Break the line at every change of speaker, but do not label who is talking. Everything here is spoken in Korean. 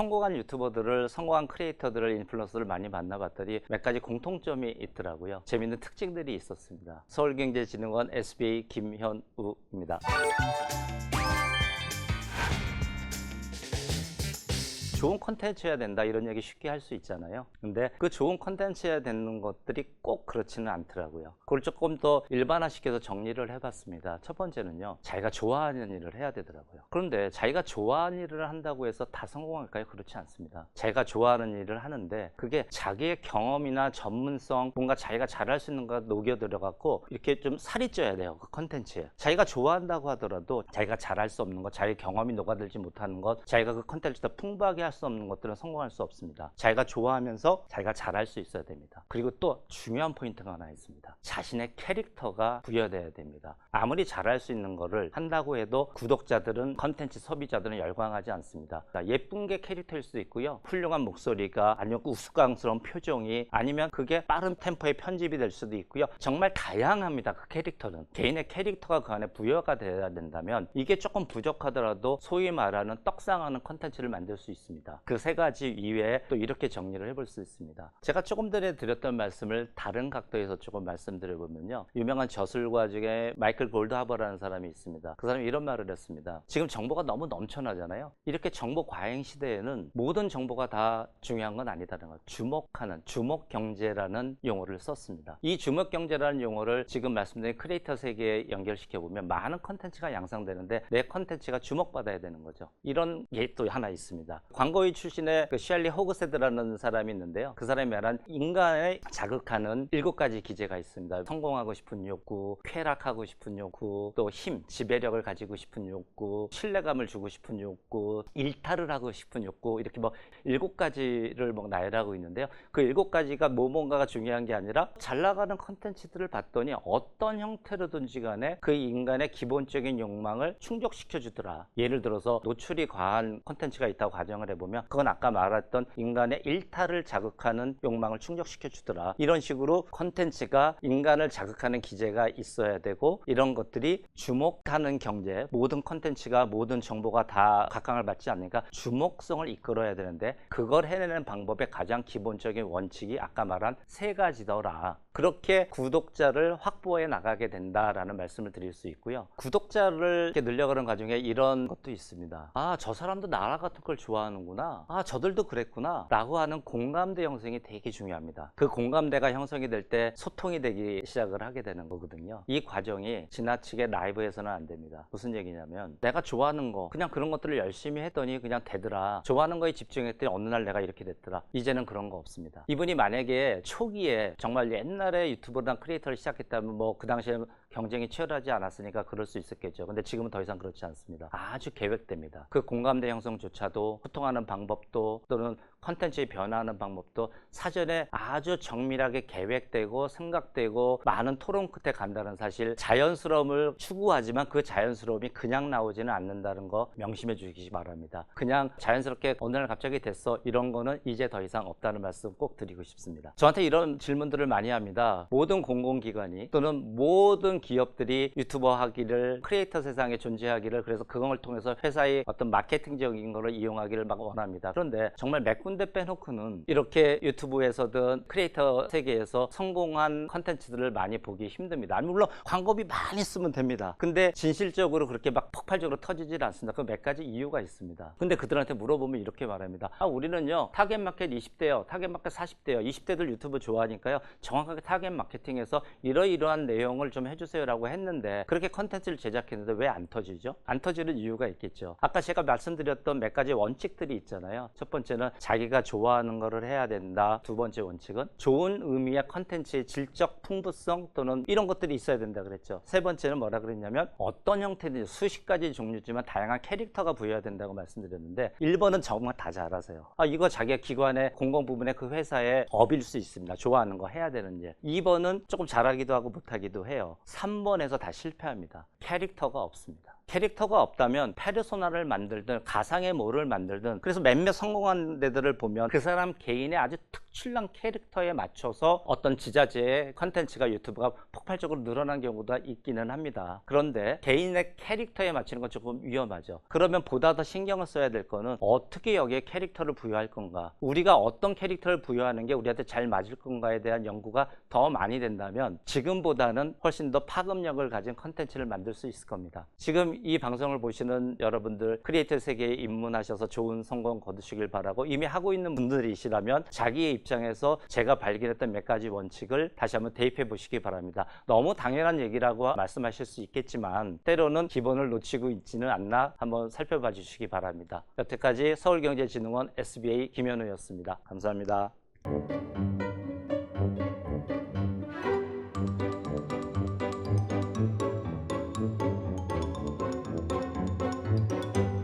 성공한 유튜버들을, 성공한 크리에이터들을, 인플루언서를 많이 만나봤더니 몇 가지 공통점이 있더라고요. 재밌는 특징들이 있었습니다. 서울경제진흥원 SBA 김현우입니다. 좋은 콘텐츠여야 된다 이런 얘기 쉽게 할 수 있잖아요. 근데 그 좋은 콘텐츠여야 되는 것들이 꼭 그렇지는 않더라고요. 그걸 조금 더 일반화시켜서 정리를 해봤습니다. 첫 번째는요, 자기가 좋아하는 일을 해야 되더라고요. 그런데 자기가 좋아하는 일을 한다고 해서 다 성공할까요? 그렇지 않습니다. 자기가 좋아하는 일을 하는데 그게 자기의 경험이나 전문성, 뭔가 자기가 잘할 수 있는 거 녹여 들어갖고 이렇게 좀 살이 쪄야 돼요. 그 콘텐츠에. 자기가 좋아한다고 하더라도 자기가 잘할 수 없는 것, 자기 경험이 녹아들지 못하는 것, 자기가 그 콘텐츠를 더 풍부하게 할 수 없는 것들은 성공할 수 없습니다. 자기가 좋아하면서 자기가 잘할 수 있어야 됩니다. 그리고 또 중요한 포인트가 하나 있습니다. 자신의 캐릭터가 부여돼야 됩니다. 아무리 잘할 수 있는 거를 한다고 해도 구독자들은, 콘텐츠 소비자들은 열광하지 않습니다. 예쁜 게 캐릭터일 수도 있고요, 훌륭한 목소리가, 아니면 우스꽝스러운 표정이, 아니면 그게 빠른 템포의 편집이 될 수도 있고요. 정말 다양합니다. 그 캐릭터는. 개인의 캐릭터가 그 안에 부여가 돼야 된다면 이게 조금 부족하더라도 소위 말하는 떡상하는 콘텐츠를 만들 수 있습니다. 그 세 가지 이외에 또 이렇게 정리를 해볼 수 있습니다. 제가 조금 전에 드렸던 말씀을 다른 각도에서 조금 말씀드려보면요, 유명한 저술가 중에 마이클 골드하버라는 사람이 있습니다. 그 사람이 이런 말을 했습니다. 지금 정보가 너무 넘쳐나잖아요. 이렇게 정보 과잉 시대에는 모든 정보가 다 중요한 건 아니다는 것, 주목하는, 주목경제라는 용어를 썼습니다. 이 주목경제라는 용어를 지금 말씀드린 크리에이터 세계에 연결시켜보면 많은 컨텐츠가 양상되는데 내 컨텐츠가 주목받아야 되는 거죠. 이런 게 또 하나 있습니다. 광고인 출신의 그 셜리 호그세드라는 사람이 있는데요. 그 사람이 말한 인간을 자극하는 7가지 기제가 있습니다. 성공하고 싶은 욕구, 쾌락하고 싶은 욕구, 또 힘, 지배력을 가지고 싶은 욕구, 신뢰감을 주고 싶은 욕구, 일탈을 하고 싶은 욕구, 이렇게 뭐 7가지를 뭐 나열하고 있는데요. 그 7가지가 뭔가가 중요한 게 아니라 잘 나가는 컨텐츠들을 봤더니 어떤 형태로든지 간에 그 인간의 기본적인 욕망을 충족시켜 주더라. 예를 들어서 노출이 과한 컨텐츠가 있다고 가정을 해보면 그건 아까 말했던 인간의 일탈을 자극하는 욕망을 충족시켜 주더라. 이런 식으로 콘텐츠가 인간을 자극하는 기제가 있어야 되고, 이런 것들이 주목하는 경제, 모든 콘텐츠가, 모든 정보가 다 각광을 받지 않으니까 주목성을 이끌어야 되는데 그걸 해내는 방법의 가장 기본적인 원칙이 아까 말한 3가지더라. 그렇게 구독자를 확보해 나가게 된다라는 말씀을 드릴 수 있고요. 구독자를 이렇게 늘려가는 과정에 이런 것도 있습니다. 아, 저 사람도 나라 같은 걸 좋아하는구나. 아, 저들도 그랬구나. 라고 하는 공감대 형성이 되게 중요합니다. 그 공감대가 형성이 될 때 소통이 되기 시작을 하게 되는 거거든요. 이 과정이 지나치게 라이브에서는 안 됩니다. 무슨 얘기냐면, 내가 좋아하는 거, 그냥 그런 것들을 열심히 했더니 그냥 되더라. 좋아하는 거에 집중했더니 어느 날 내가 이렇게 됐더라. 이제는 그런 거 없습니다. 이분이 만약에 초기에 정말 옛날에 유튜버나 크리에이터를 시작했다면 뭐 그 당시에 경쟁이 치열하지 않았으니까 그럴 수 있었겠죠. 근데 지금은 더 이상 그렇지 않습니다. 아주 계획됩니다. 그 공감대 형성조차도, 소통하는 방법도, 또는 컨텐츠의 변화하는 방법도 사전에 아주 정밀하게 계획되고 생각되고 많은 토론 끝에 간다는 사실, 자연스러움을 추구하지만 그 자연스러움이 그냥 나오지는 않는다는 거 명심해 주시기 바랍니다. 그냥 자연스럽게 어느 날 갑자기 됐어, 이런 거는 이제 더 이상 없다는 말씀 꼭 드리고 싶습니다. 저한테 이런 질문들을 많이 합니다. 모든 공공기관이 또는 모든 기업들이 유튜버 하기를, 크리에이터 세상에 존재하기를, 그래서 그걸 통해서 회사의 어떤 마케팅적인 거를 이용하기를 막 원합니다. 그런데 정말 몇 군데 빼놓고는 이렇게 유튜브에서든 크리에이터 세계에서 성공한 컨텐츠들을 많이 보기 힘듭니다. 물론 광고비 많이 쓰면 됩니다. 근데 진실적으로 그렇게 막 폭발적으로 터지질 않습니다. 그 몇 가지 이유가 있습니다. 근데 그들한테 물어보면 이렇게 말합니다. 아, 우리는요 타겟 마켓 20대요, 타겟 마켓 40대요, 20대들 유튜브 좋아하니까요 정확하게 타겟 마케팅해서 이러이러한 내용을 좀 해주세요 라고 했는데, 그렇게 컨텐츠를 제작했는데 왜 안 터지죠? 안 터지는 이유가 있겠죠. 아까 제가 말씀드렸던 몇 가지 원칙들이 있잖아요. 첫 번째는 자기가 좋아하는 거를 해야 된다. 두 번째 원칙은 좋은 의미의 컨텐츠의 질적 풍부성 또는 이런 것들이 있어야 된다 그랬죠. 세 번째는 뭐라 그랬냐면, 어떤 형태든지 수십 가지 종류지만 다양한 캐릭터가 부여해야 된다고 말씀드렸는데, 1번은 정말 다 잘하세요. 아, 이거 자기가 기관의 공공 부분의 그 회사의 업일 수 있습니다. 좋아하는 거 해야 되는 일. 2번은 조금 잘하기도 하고 못하기도 해요. 3번에서 다 실패합니다. 캐릭터가 없습니다. 캐릭터가 없다면 페르소나를 만들든 가상의 뭐를 만들든, 그래서 몇몇 성공한 데들을 보면 그 사람 개인의 아주 특출난 캐릭터에 맞춰서 어떤 지자체의 컨텐츠가 유튜브가 폭발적으로 늘어난 경우가 있기는 합니다. 그런데 개인의 캐릭터에 맞추는 건 조금 위험하죠. 그러면 보다 더 신경을 써야 될 거는 어떻게 여기에 캐릭터를 부여할 건가, 우리가 어떤 캐릭터를 부여하는 게 우리한테 잘 맞을 건가에 대한 연구가 더 많이 된다면 지금보다는 훨씬 더 파급력을 가진 컨텐츠를 만들 수 있을 겁니다. 지금 이 방송을 보시는 여러분들, 크리에이터 세계에 입문하셔서 좋은 성공 거두시길 바라고, 이미 하고 있는 분들이시라면 자기의 입장에서 제가 발견했던 몇 가지 원칙을 다시 한번 대입해 보시기 바랍니다. 너무 당연한 얘기라고 말씀하실 수 있겠지만 때로는 기본을 놓치고 있지는 않나 한번 살펴봐 주시기 바랍니다. 여태까지 서울경제진흥원 SBA 김현우였습니다. 감사합니다.